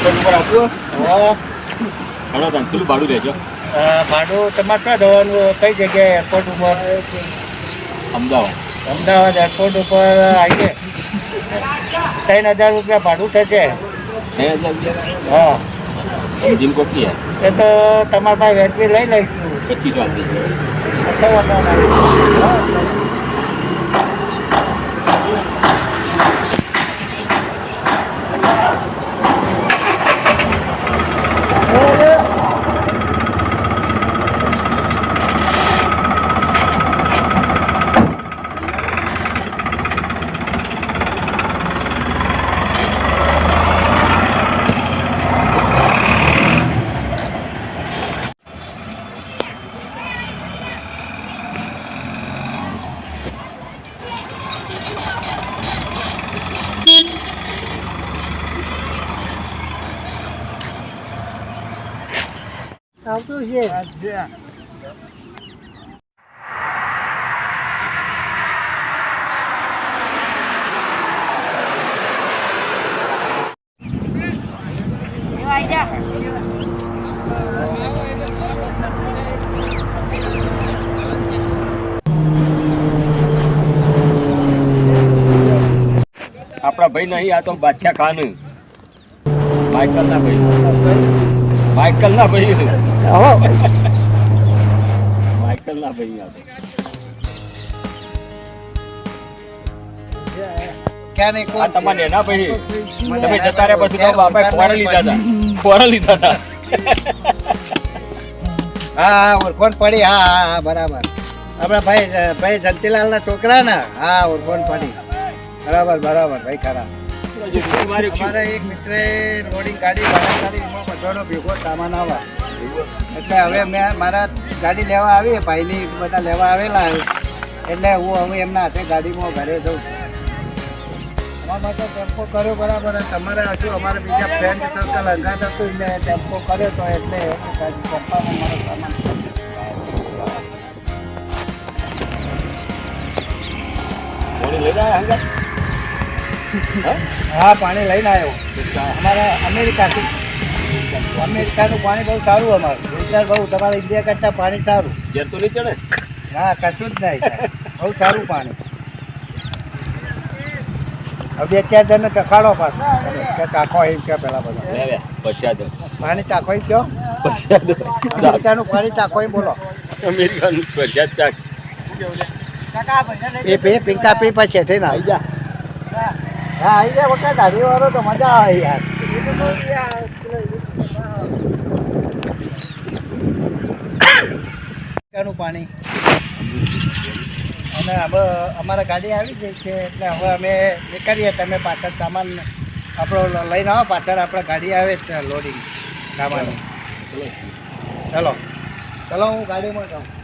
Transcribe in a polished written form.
Airport ઉપર આપવું હા ઘણો ધનચલું ભાડું રહેજો ભાડું તમારે ક્યાં જવાનું કઈ જગ્યાએ એરપોર્ટ ઉપર અમદાવાદ અમદાવાદ એરપોર્ટ ઉપર આવીએ 3000 રૂપિયા ભાડું થશે 3000 હા એન્જિન કોકી એ તો તમારા પાસે વેચવી લઈ લઈશું 25 વાગે કશો વાંધો નહીં. આવતું છે આપણા ભાઈ નહીં આ તો બાદશાહ ખાન માઇકલ ના ભાઈ માઇકલ ના ભાઈ માઇકલ ના ભાઈ આ ક્યાં નહીં આ તમારે એના ભાઈ તમે જતા રહ્યા પછી તો બાપાએ ખોરા લીધા હતા હા ઓળખોણ પડી હા હા બરાબર આપણા ભાઈ જંતીલાલ ના છોકરા ને હા ઓળખોણ પડી બરાબર ભાઈ ખરા અમારા એક મિત્રે લોડિંગ ગાડી ભાડા કરી એમાં બધાનો ભેગો સામાન આવે એટલે હવે મેં મારા ગાડી લેવા આવી ભાઈની બધા લેવા આવેલા એટલે હું એમના હાથે ગાડીમાં ઘરે જઉં અમારા તો ટેમ્પો કર્યો બરાબર તમારે હજુ અમારે બીજા ફ્રેન્ડ સર્કલ અંગાત હતું એટલે ટેમ્પો કર્યો તો એટલે પપ્પાને મારો સામાન હા પાણી લઈને આવ્યો અમારા અમેરિકાનું પાણી બહુ સારું અમારું ગુજરાત બહુ તમારા ઇન્ડિયા કરતાં પાણી સારું જેર તો નહીં ચડે હા કશું જ નહીં બહુ સારું પાણી હવે 2-4 જણને કખાડો પાછો કે કાકો એમ કે પેલા બધા પાણી ચાખો એમ કયો અમેરિકાનું પાણી ચાખો એમ બોલો અમેરિકાનું પ્રખ્યાત ચાક એ પિંકા પી પછી થઈને આવી જા હા આવી જાય વખત ગાડી વાળો તો મજા આવે યાર પાણી અને હવે અમારા ગાડી આવી ગઈ છે એટલે હવે અમે નીકળીએ તમે પાછળ સામાન આપણો લઈને આવો પાછળ આપણે ગાડી આવે છે લોડિંગ સામાન ચલો હું ગાડીમાં જાઉં